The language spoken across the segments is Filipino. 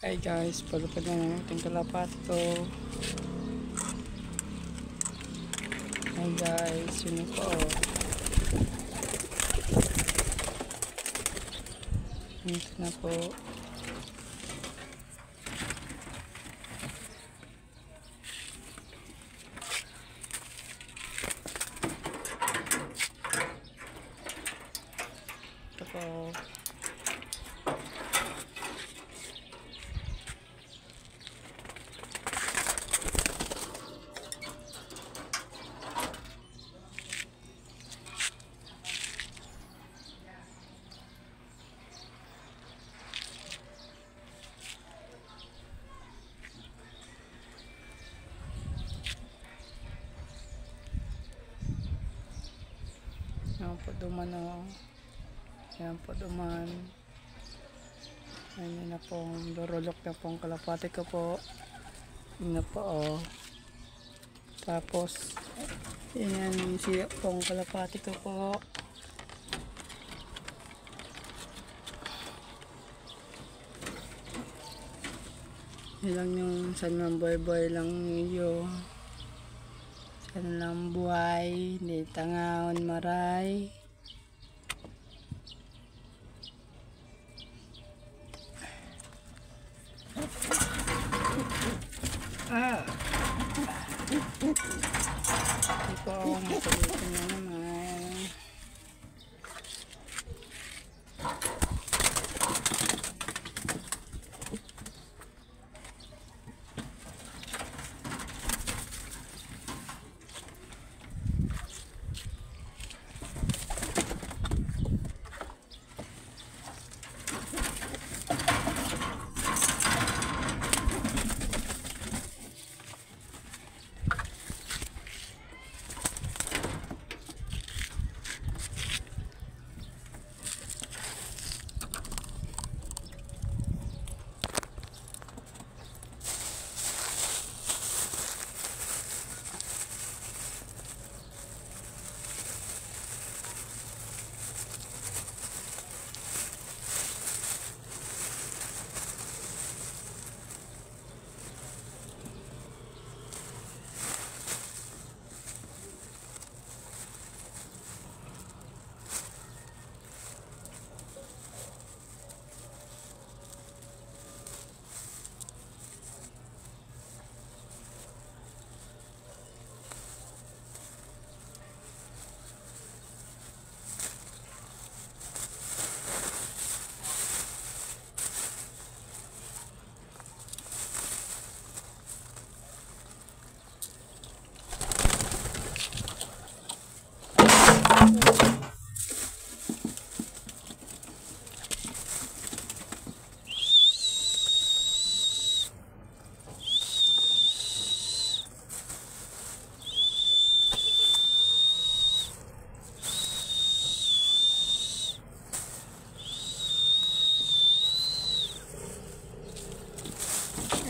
Hi guys, palapad na ng ating kalapato. Hi guys, yun po. Ito na po. Ito po. Yan po duman o. Yan po duman. Ayan na po. Lurulok na po ang kalapati ko po. Yan na po o. Tapos, yan siya po ang kalapati ko po. Yan lang yung sanang boy lang niyo. Sanang buhay, hindi tangaon maray. Ito ang masalutin na naman.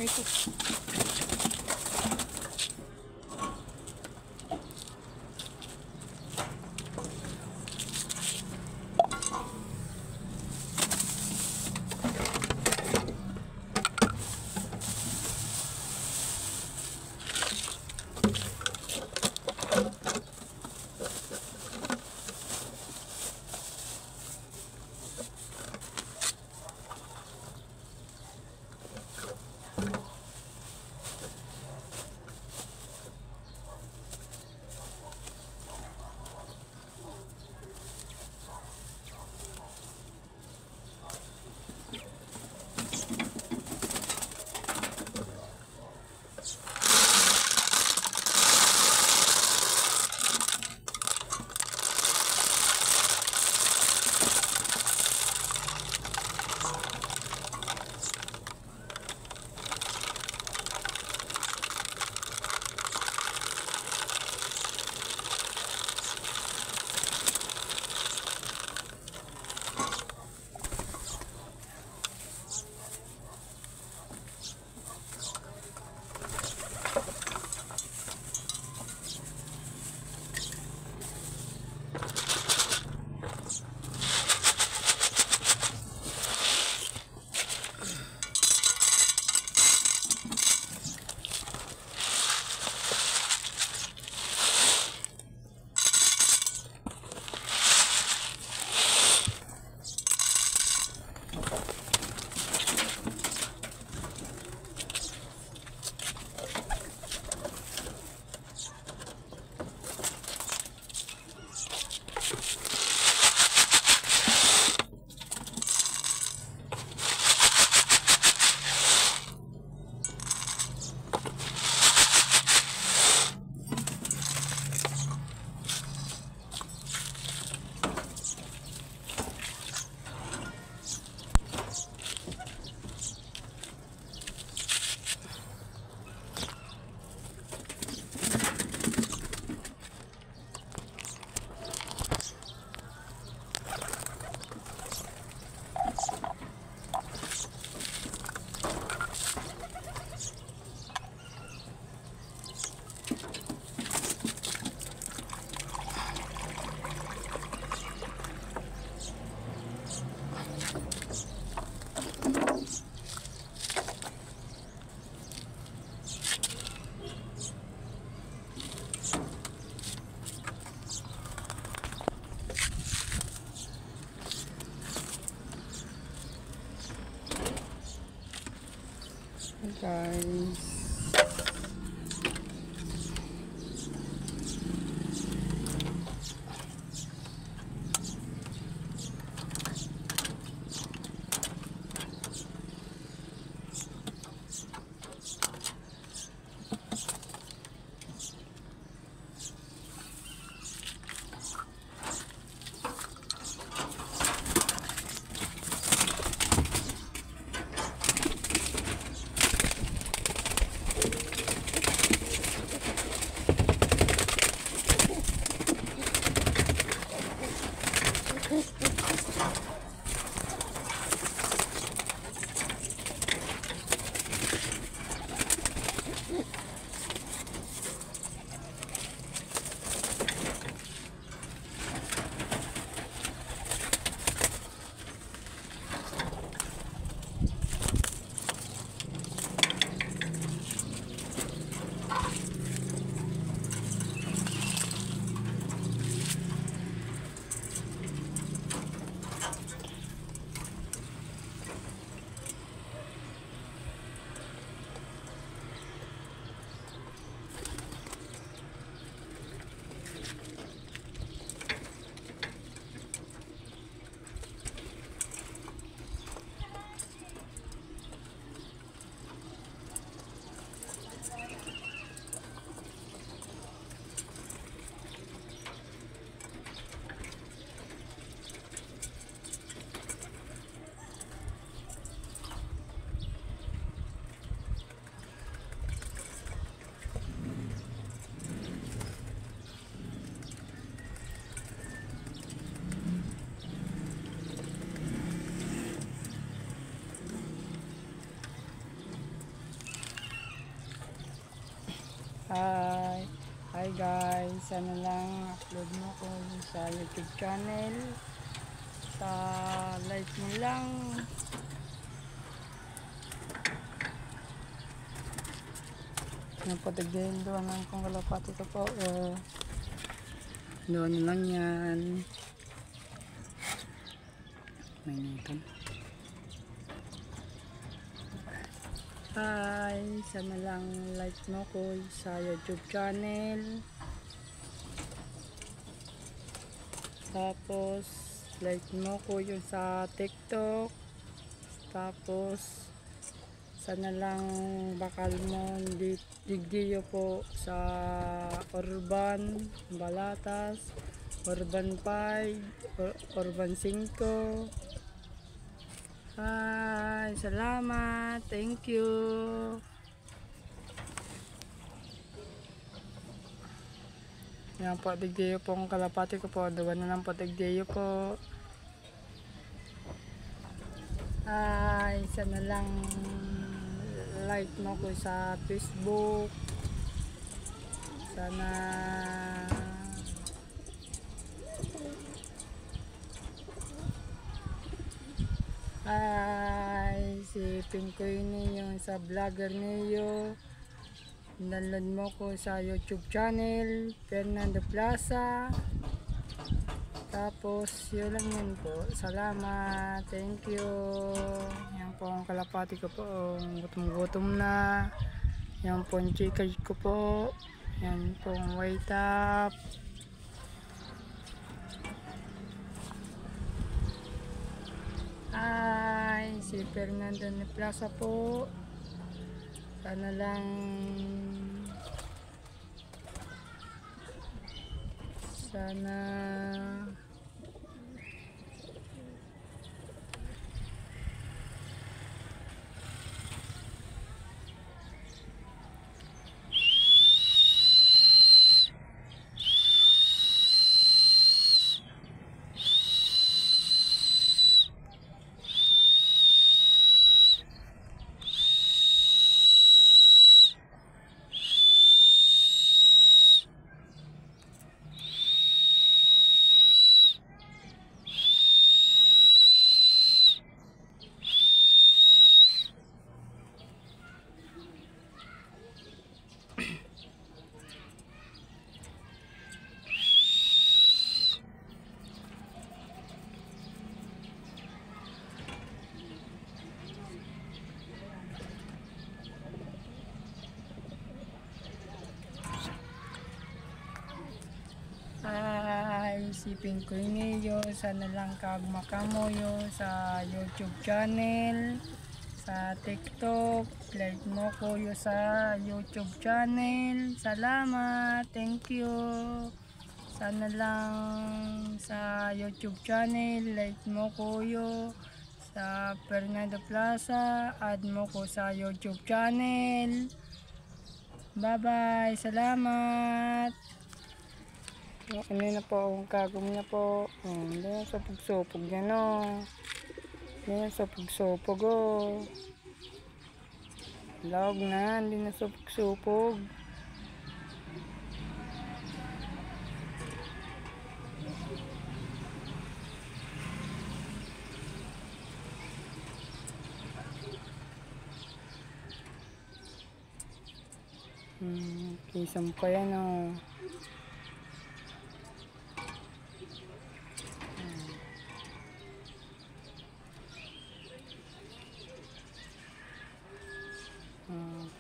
Ito. Guys. Hi guys, sana lang upload mo ko sa YouTube channel, sa like mo lang. Napatigil doon ang kong kalapati ko po, doon lang yan. May nito. Hi, sana lang like mo ko sa YouTube channel. Tapos like mo ko yung sa TikTok. Tapos sana lang bakal mo digdiyo po sa Urban Balatas, Urban 5, Urban 5. Hi, salamat. Thank you. Yan po, digdiyo po ang kalapati ko po. Doon na lang po, digdiyo po. Hi, sana lang like mo ko sa Facebook. Sana hi, si Pinkoy niyo sa vlogger niyo. Download mo ko sa YouTube channel, Fernando Plaza. Tapos yun lang yun po. Salamat. Thank you. Yan po ang kalapati ko po. Gutom-gutom na. Yan po ang chika ko po. Yan po ang white up. Hi, si Fernando Plaza po. Sana lang isipin ko niyo, sana lang kagmakamo yo sa YouTube channel, sa TikTok, like mo ko yo sa YouTube channel. Salamat, thank you. Sana lang sa YouTube channel, like mo ko yo sa Fernando Plaza, add mo ko sa YouTube channel. Bye-bye, salamat. Ano na po, ang kagom na po. Hindi na supog-supog yan o. Hindi na supog-supog o. Log na, hindi na supog-supog. Kisam pa yan o.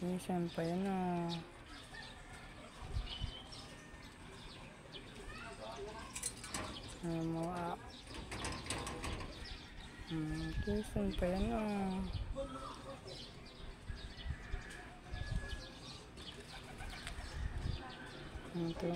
Kisam pa yan o. Kisam pa yan o. Ito.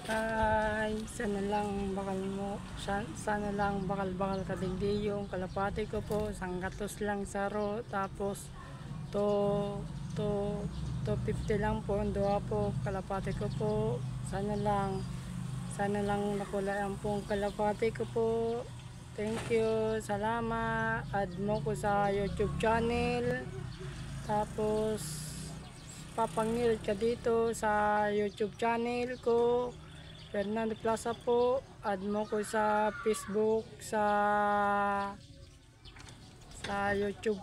Ay, sana lang bakal kadigdi yung kalapati ko po, sanggatos lang saro, tapos to 50 lang po ang duha po kalapati ko po. Sana lang nakulayan pong kalapati ko po. Thank you, salamat. Add mo ko sa YouTube channel, tapos papangil ka dito sa YouTube channel ko, Fernando Plaza po. Add mo ko sa Facebook, sa YouTube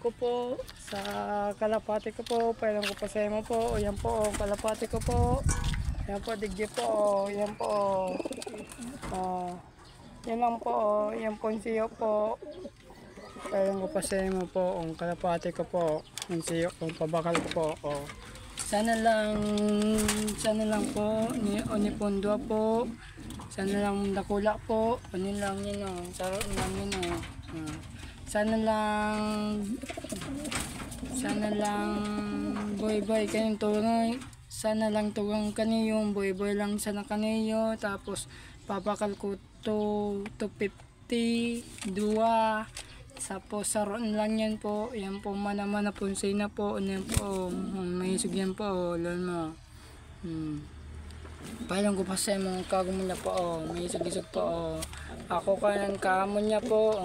ko po, sa kalapati ko po. Pailang ko pa sa mo po. Yan po, kalapati ko po. Yan po, digye po. Yan po. Yan lang po. Yan po yung siyo po. Pailang ko pa sa mo po. Ang kalapati ko po. Yung siyo, yung pabakal ko po. Sana lang po ni Pondo po. Sana lang dakula po. Ano lang yun o. Saro lang yun o. Sana lang boy kayong tulong. Sana lang tugang kaniyong boy lang sana kaniyo. Tapos papakal ko to 250 dua. Tapos saroon lang yan po. Yan po manaman na punsay na po. Ano yan po. May isog yan po. Lalo mo. Pailang ko pa sa mga kagamo niya po. May isog-isog po. Ako kanan kamo niya po.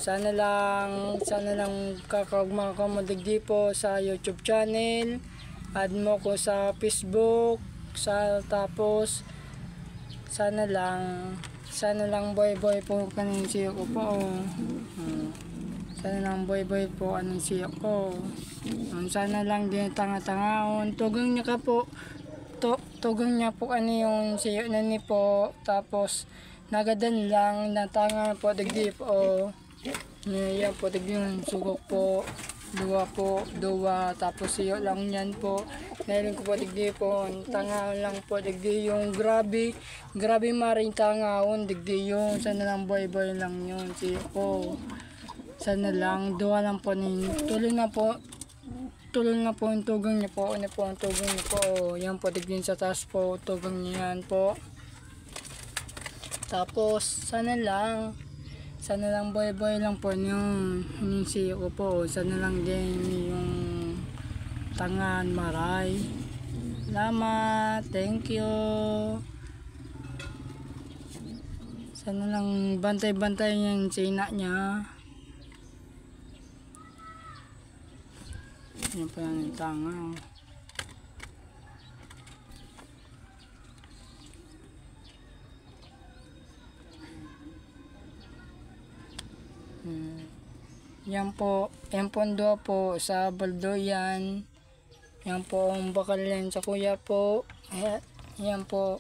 Sana lang kakagma ko madigdi po sa YouTube channel. Add mo ko sa Facebook. Tapos sana lang Sana lang boy po kanin siya ko po. Sana lang boy po anong siya ko. Sana lang din tanga-tangaon. Tugang niya ka po. Tugang niya po ano yung siya na ni po. Tapos nagadan lang natanga po digdi po. Yan po digdi yung sugok po. Dua. Tapos siya lang yan po. Meron ko po digdi po. Tanga lang po digdi yung grabe maring tangaon digdi yung. Sana lang boy lang yun siya ko. Sana lang dua lang po ni tuloy na po yung tugang niya po. Ano po ang tugang niya po. Yan po digdi sa taas po. Tugang niya yan po. Tapos sana lang boy lang po yung siya ko po. Sana lang din yung tangan maray. Salamat, thank you. Sana lang bantay yung sina niya. Yan pa yung tanga. Yan po ando po sa baldo yan. Yan po ang bakal yan sa kuya po. Yan po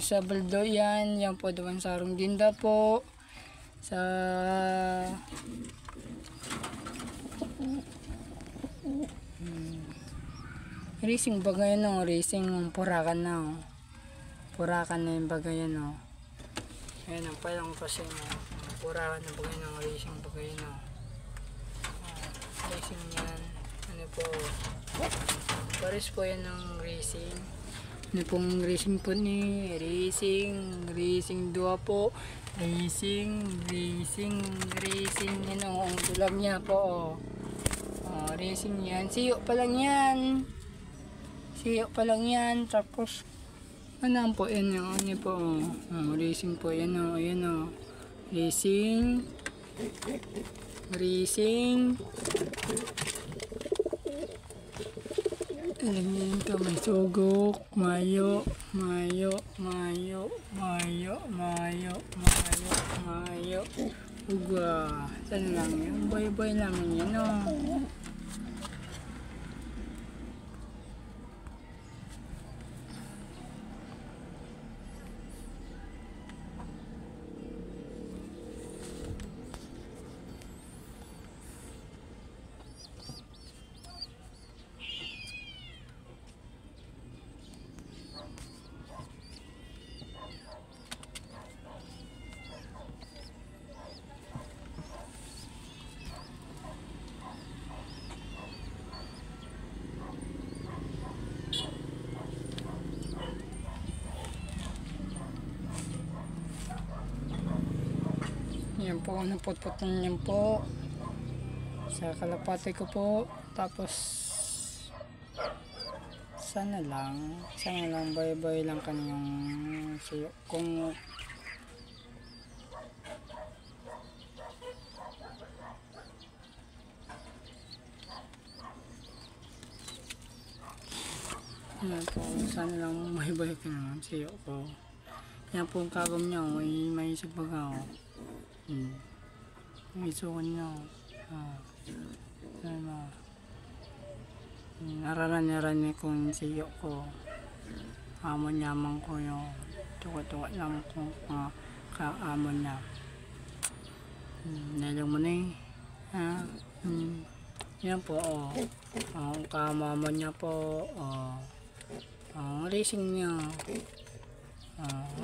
sa baldo yan. Yan po doon sa sarong dinda po. Sa racing bagay no, racing purakan na. Purakan na yung bagay no. Ayan ang palang kasi no. Purakan na bagay ng racing bagay no. Racing yan. Ano po? Pares po yan ng racing. Ano pong racing po ni? Racing 2 po. Racing. Yan ang tulab niya po. Racing yan. Siyo pa lang yan. Tapos, ano po yan yung ano po. Racing po yan o. Ayan o. Racing. Alam niyo ito, may sugok, mayo. Uga. Saan lang yun? Boy lang yun, no? Yan po, naputputan niyan po sa kalapati ko po. Tapos sana lang boy lang kanyang siyo. Kung yan po, sana lang boy ka naman siyo ko. Yan po ang kagom niya, may sagbagaw. May sukan niya. Nararan niya kung siyo ko. Amon yaman ko yung tuwa lang kung kaamon niya. Nalang mo na yan po, ang kamamon niya po, racing niya.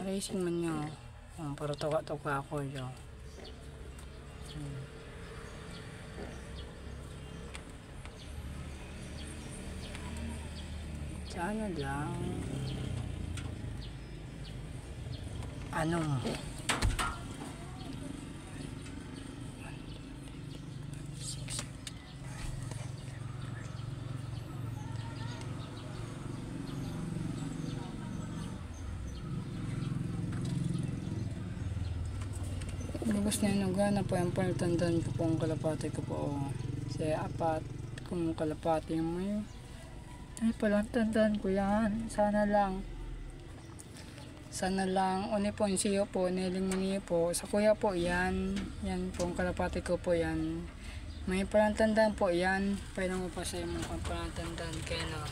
Racing man niya. Para tuwa ako yun. Sana lang lubos na yung gana po yung palitandan ko po ang kalapati ko po. Sa apat kung kalapati mo yun. Ay palang tandaan ko yan. Sana lang Sana lang, uni po, siyo po, niling niyo po. Sa kuya po, yan. Yan po, ang kalapati ko po yan. May palantandaan po yan. Pwede mo pa sa iyo mga palantandaan. Kaya no,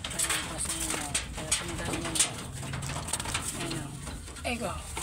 pwede mo pa sa iyo. Palantandaan mo. Ayun o. Ego.